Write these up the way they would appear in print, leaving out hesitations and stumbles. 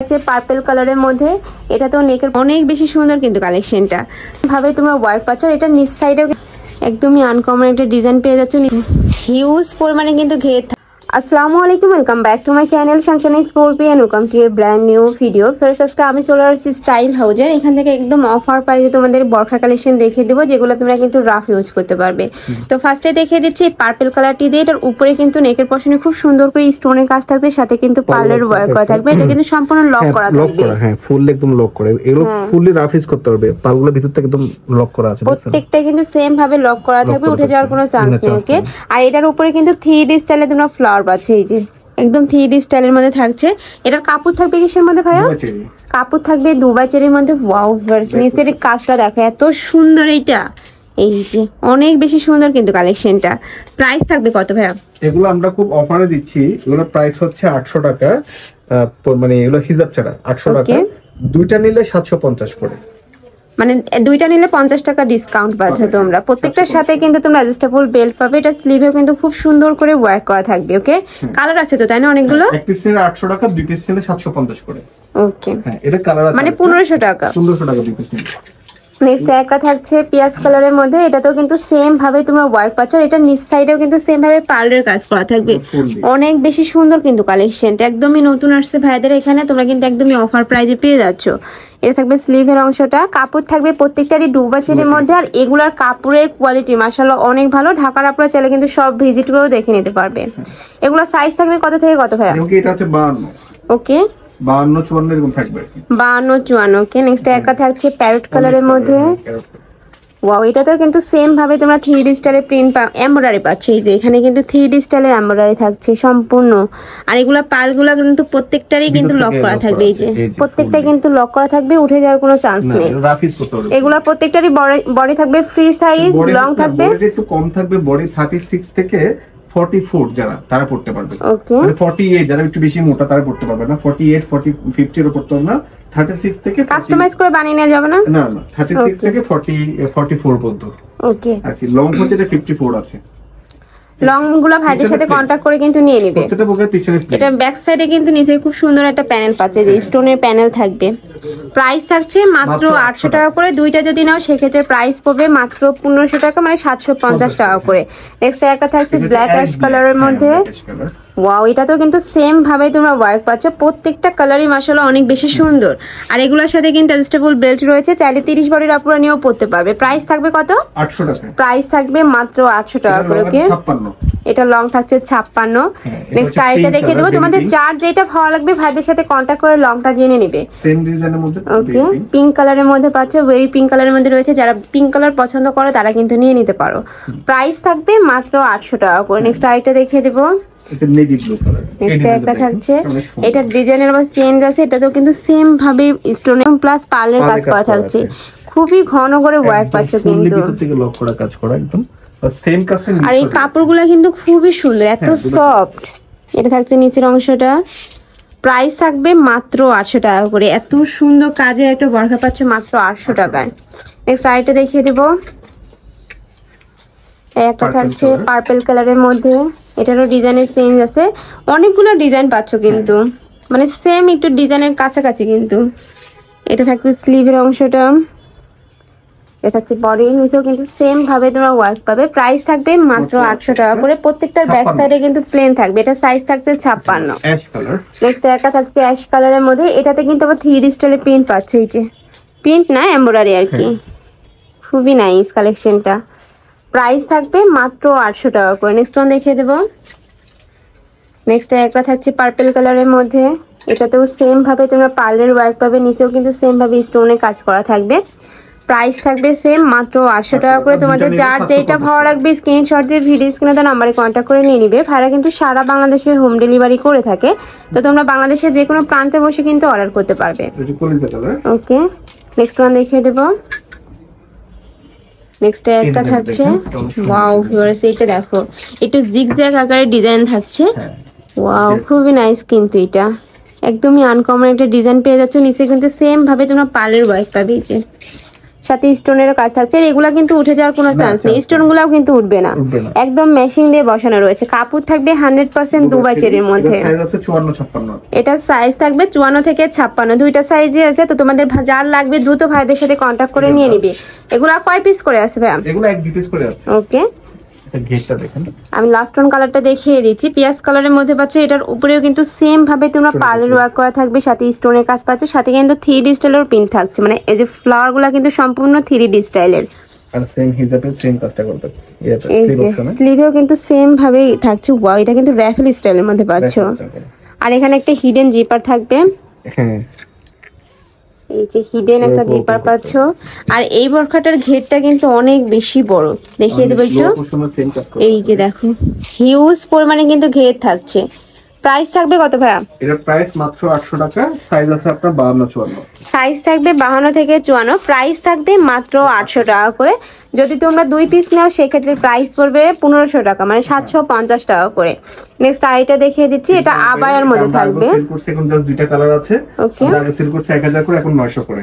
Purple কালারের মধ্যে এটা তো নেকের অনেক বেশি সুন্দর কিন্তু কালেকশনটা ভাবে তোমরা ওয়ার্ক পাচ্ছ। এটা নিচ সাইডে একদমই আনকমন একটা ডিজাইন পেয়ে যাচ্ছ, হিউজ পরিমাণে কিন্তু ঘের। আসসালামু আলাইকুম, welcome back to my channel sunshine scorpio and welcome to a brand new video. First আজকে আমি চলে আসছি স্টাইল হাউজের। এখান থেকে একদম অফার প্রাইসে তোমাদের বরখা কালেকশন দেখিয়ে দেবো, যেগুলো তোমরা কিন্তু রাফ ইউজ করতে পারবে। তো ফার্স্টে দেখিয়ে দিচ্ছি পার্পল কালারটি দিয়ে। এটার উপরে কিন্তু নেকের পশনে খুব সুন্দর করে স্টোনের কাজ থাকছে, সাথে কিন্তু পার্লের ওয়ার্ক করা থাকবে। এটা কিন্তু সম্পূর্ণ লক করা থাকবে। হ্যাঁ, ফুল একদম লক করে, এগুলো ফুললি রাফ ইউজ করতে পারবে। পার্লগুলো ভিতর থেকে একদম লক করা আছে, প্রত্যেকটা কিন্তু সেম ভাবে লক করা থাকবে, উঠে যাওয়ার কোনো চান্স নেই। ওকে, আর এটার উপরে কিন্তু 3D স্টাইলে তোমরা ফ্লাওয়ার পাচ্ছ, এই যে একদম 3D স্টাইলের মধ্যে থাকছে। এটার কাপড় থাকবে কিসের মধ্যে ভাইয়া? কাপড় থাকবে দুবাই চেরির মধ্যে। ওয়াও, নিচের কাজটা দেখো এত সুন্দর। এইটা এই যে অনেক বেশি সুন্দর কিন্তু কালেকশনটা। প্রাইস থাকবে কত ভাইয়া? এগুলো আমরা খুব অফারে দিচ্ছি। এগুলো প্রাইস হচ্ছে 800 টাকা, মানে এগুলো হিজাব ছাড়া 800 টাকা। দুইটা নিলে 750 করে, মানে দুইটা নিলে 50 টাকা ডিসকাউন্ট পাচ্ছ তোমরা। প্রত্যেকটার সাথে কিন্তু তোমরা অ্যাডজাস্টেবল বেল্ট পাবে। এটা স্লিভেও কিন্তু খুব সুন্দর করে ওয়ার্ক করা থাকবে। ওকে, কালার আছে তো তাই না অনেকগুলো? এক পিস নিলে 800 টাকা, দুই পিস নিলে 750 করে। ওকে, হ্যাঁ, এটা কালার আছে মানে 1500 টাকা। 1500 টাকা দুই পিস নিলে। নেক্সট একটা থাকছে পিয়াজ কালারের মধ্যে। এটাতেও কিন্তু সেম ভাবে তোমরা ওয়ার্ক পাচ্ছ। এটা নিচ সাইডেও কিন্তু সেম ভাবে পার্লের কাজ করা থাকবে। অনেক বেশি সুন্দর কিন্তু কালেকশনটা, একদমই নতুন আসছে ভাইদের এখানে। তোমরা কিন্তু একদমই অফার প্রাইসে পেয়ে যাচ্ছ। এটা থাকবে স্লিভের অংশটা, কাপড় থাকবে প্রত্যেকটারই ডুবা চেরির মধ্যে। আর এগুলার কাপড়ের কোয়ালিটি মাশাআল্লাহ অনেক ভালো। ঢাকার আপনারা চাইলে কিন্তু সব ভিজিট করেও দেখে নিতে পারবে। এগুলো সাইজ থাকবে কত থেকে কত ভাইয়া? এটা আছে 52। ওকে, 52 54 এরকম থাকবে, 52 54। ওকে, নেক্সট একটা থাকছে প্যারট কালারের মধ্যে। ওয়াও, এটাতেও কিন্তু সেম ভাবে তোমরা 3D স্টাইলে প্রিন্ট এমব্রয়ডারি পাচ্ছ। এই যে এখানে কিন্তু 3D স্টাইলে এমব্রয়ডারি থাকছে সম্পূর্ণ। আর এগুলা পালগুলা কিন্তু প্রত্যেকটারই কিন্তু লক করা থাকবে। এই যে প্রত্যেকটা কিন্তু লক করা থাকবে, উঠে যাওয়ার কোনো চান্স নেই। এগুলা প্রত্যেকটারই বডি থাকবে ফ্রি সাইজ, লং থাকবে। বডি একটু কম থাকবে, বডি 36 থেকে 44 যারা তারা পড়তে পারবে। মানে 48 যারা একটু বেশি মোটা তারা পড়তে পারবে না। 48 40 50 এর পড়তে হবে না। 36 থেকে কাস্টমাইজ করে বানিয়ে নেওয়া যাবে না? না না, 36 থেকে 44 পর্যন্ত। ওকে, আর কি লং হচ্ছে এটা 54 আছে। লং গুলো ভাইদের সাথে কন্টাক্ট করে কিন্তু নিয়ে নিবে। এটা ব্যাক সাইডে কিন্তু নিচে খুব সুন্দর একটা প্যানেল পাচ্ছে, যে স্টোনের প্যানেল থাকবে। প্রাইস থাকছে মাত্র 800 টাকা করে। দুইটা যদি নাও সেক্ষেত্রে প্রাইস পড়বে মাত্র 1500 টাকা, মানে 750 টাকা করে। নেক্সট একটা থাকছে ব্ল্যাক অ্যাশ কালারের মধ্যে। ওয়াও, এটাতেও কিন্তু সেম ভাবে তোমরা ওয়ার্ক পাচ্ছ। প্রত্যেকটা কালারই মাশাআল্লাহ অনেক বেশি সুন্দর। আর এগুলোর সাথে কিন্তু অ্যাডজাস্টেবল বেল্ট রয়েছে, চাইলে 30 বডির আপুরা নিয়েও পড়তে পারবে। প্রাইস থাকবে কত? 800 টাকা। প্রাইস থাকবে মাত্র 800 টাকা করে। ওকে, এটা লং থাকছে 56। নেক্সট আইটা দেখিয়ে দেবো তোমাদের। যার যেটা ভালো লাগবে ভাইদের সাথে কন্টাক্ট করে লংটা জেনে নেবে। সেম ডিজাইনের মধ্যে। ওকে, পিঙ্ক কালারের মধ্যে পাচ্ছ, ওই পিঙ্ক কালারের মধ্যে রয়েছে। যারা পিঙ্ক কালার পছন্দ করে তারা কিন্তু নিয়ে নিতে পারো। প্রাইস থাকবে মাত্র 800 টাকা করে। নেক্সট আইটা দেখিয়ে দেবো। নেক্সট একটা থাকছে, এটা ডিজাইনের আবার চেঞ্জ আছে। এটাতেও কিন্তু সেম ভাবে স্টোন প্লাস পার্লের কাজ করা থাকছে। খুবই ঘন করে ওয়ার্ক পাচ্ছ কিন্তু, আর এই কাপড়গুলো কিন্তু খুবই সুন্দর, এত সফট। এটা থাকছে নিচের অংশটা। প্রাইস থাকবে মাত্র 800 টাকা করে। এত সুন্দর কাজের একটা বরখা পাচ্ছ মাত্র 800 টাকায়। নেক্সট আইটা দেখিয়ে দেবো। একটা থাকছে পার্পল কালারের মধ্যে। এটারও ডিজাইনের চেঞ্জ আছে, অনেকগুলো ডিজাইন পাচ্ছ কিন্তু, মানে সেম একটু ডিজাইনের কাছাকাছি কিন্তু। এটা থাকবে স্লিভের অংশটা। এটা থাকছে বডির নিচেও কিন্তু সেম ভাবে তোমরা ওয়ার্ক পাবে। প্রাইস থাকবে মাত্র 800 টাকা করে। প্রত্যেকটার ব্যাক সাইডে কিন্তু প্লেন থাকবে। এটা সাইজ থাকছে 56। নেক্সট একটা থাকছে অ্যাশ কালারের মধ্যে। এটাতে কিন্তু আবার 3D স্টাইলে প্রিন্ট পাচ্ছ। এই যে প্রিন্ট না, এমব্রয়ডারি আর কি। খুবই নাইস কালেকশনটা। প্রাইস থাকবে মাত্র 800 টাকা করে। নেক্সট ওয়ান দেখিয়ে দেবো। নেক্সট একটা থাকছে পার্পল কালারের মধ্যে। এটাতেও সেম ভাবে তোমরা পার্লের ওয়ার্ক পাবে, নিচেও কিন্তু সেম ভাবে স্টোনের কাজ করা থাকবে। প্রাইস থাকবে সেম মাত্র 800 টাকা করে। তোমাদের যার যেটা ভালো লাগবে স্ক্রিনশট দিয়ে ভিডিও স্ক্রিনে দেওয়া নাম্বারে কন্ট্যাক্ট করে নিয়ে নিবে। ভাড়া কিন্তু সারা বাংলাদেশে হোম ডেলিভারি করে থাকে। তো তোমরা বাংলাদেশের যে কোনো প্রান্তে বসে কিন্তু অর্ডার করতে পারবে। ওকে, নেক্সট ওয়ান দেখিয়ে দেবো। নেক্সট একটা থাকছে, ওয়াও ভিউয়ার্স, এটা দেখো একটু জিগজ্যাগ আকারের ডিজাইন থাকছে। ওয়াও, খুবই নাইস কিন্তু। এটা একদমই আনকমন একটা ডিজাইন পেয়ে যাচ্ছ। নিচে কিন্তু সেম ভাবে তোমরা পার্লের ওয়ার্ক পাবে। এই যে সাথে স্টোনেরও কাজ থাকছে। এগুলা কিন্তু উঠে যাওয়ার কোনো চান্স নেই, স্টোন গুলাও কিন্তু উঠবে না, একদম মেশিং দিয়ে বসানো রয়েছে। কাপড় থাকবে 100% দুবাই চেরির মধ্যে। এটা সাইজ থাকবে 54 থেকে 56, দুইটা সাইজই আছে। তো তোমাদের যার লাগবে দ্রুত ভাইদের সাথে কন্টাক্ট করে নিয়ে নিবে। এগুলা কয় পিস করে আছে ভাই? এগুলো 1-2 পিস করে আছে। ওকে, ঘেরটা দেখেন, আমি লাস্ট ওয়ান কালারটা দেখিয়ে দিচ্ছি, পিয়াজ কালারের মধ্যে পাচ্ছ। এটার উপরেও কিন্তু সেম ভাবে তোমরা পার্লের ওয়ার্ক করা থাকবে, সাথে স্টোনের কাজ পাচ্ছ, সাথে কিন্তু 3D স্টাইলের প্রিন্ট থাকছে। মানে এই যে ফ্লাওয়ার গুলা কিন্তু সম্পূর্ণ 3D স্টাইলের। আর সেম হিজাবে সেম কাজটা করতেছে। এই যে স্লিভেও কিন্তু সেম ভাবেই থাকছে। ওয়াও, এটা কিন্তু রাফেল স্টাইলের মধ্যে পাচ্ছ। আর এখানে একটা হিডেন জিপার থাকবে, হ্যাঁ এই যে হিডেন একটা জিপার পাচ্ছ। আর এই বরখাটার ঘেরটা কিন্তু অনেক বেশি বড়, দেখিয়ে দেবো একটু। এই যে দেখো হিউজ পরিমাণে কিন্তু ঘের থাকছে। প্রাইস থাকবে কত ভাইয়া? এটার প্রাইস মাত্র 800 টাকা। সাইজ আছে আপনার 52-54, সাইজ থাকবে 52 থেকে 54, প্রাইস থাকবে মাত্র 800 টাকা করে। যদি তোমরা 2 পিস নাও সেক্ষেত্রে প্রাইস পড়বে 1500 টাকা, মানে 750 টাকা করে। নেক্সট আইটা দেখিয়ে দিচ্ছি, এটা আবায়ার মধ্যে থাকবে। এখন জাস্ট দুইটা কালার আছে। ওকে, আগে সেল করছে 1000 করে, এখন 900 করে।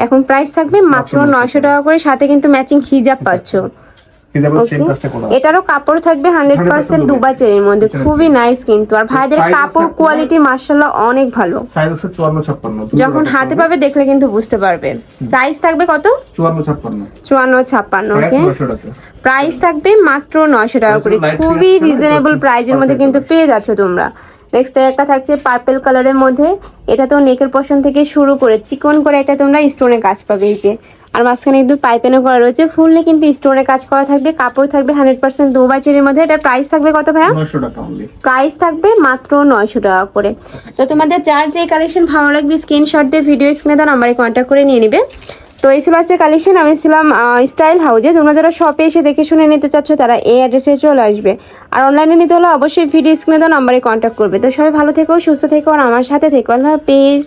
এখন প্রাইস থাকবে মাত্র 900 টাকা করে, সাথে কিন্তু ম্যাচিং হিজাব পাচ্ছ। এটারও কাপড় থাকবে 100% দুবাই চেরির মধ্যে, খুবই নাইস কিন্তু। আর ভাইদের কাপড় কোয়ালিটি মাশাআল্লাহ অনেক ভালো। সাইজ আছে 54-56, যখন হাতে পাবে দেখলে কিন্তু বুঝতে পারবে। সাইজ থাকবে কত? 54-56। ওকে, প্রাইস থাকবে মাত্র 900 টাকা করে, খুবই রিজনেবল প্রাইজের মধ্যে কিন্তু পেয়ে যাচ্ছ তোমরা। নেক্সট একটা থাকছে পার্পল কালারের মধ্যে। এটা তো নেকের পশন থেকে শুরু করে চিকন করে এটা তোমরা স্টোনের কাজ পাবে, এই যে। আর মাঝখানে একটু পাইপেনও করা রয়েছে, ফুললে কিন্তু স্টোনের কাজ করা থাকবে। কাপড় থাকবে 100% দুবাই চেরির মধ্যে। এটা প্রাইস থাকবে কত ভাইয়া? 900 টাকা অনলি। প্রাইস থাকবে মাত্র 900 টাকা করে। তো তোমাদের যার যে কালেকশন ভালো লাগবে স্ক্রিনশট দিয়ে ভিডিও স্ক্রিনে দেওয়া নাম্বারে কন্ট্যাক্ট করে নিয়ে নিবে। তো এই ছিল আজকে কালেকশন। আমি ছিলাম স্টাইল হাউজে। তোমরা যারা শপে এসে দেখে শুনে নিতে চাচ্ছ তারা এই অ্যাড্রেসে চলে আসবে। আর অনলাইনে নিতে হলে অবশ্যই ভিডিও স্ক্রিনে দেওয়া নাম্বারে কন্ট্যাক্ট করবে। তো সবাই ভালো থেকো, সুস্থ থেকো, আর আমার সাথে থেকো। আল্লাহ হাফেজ।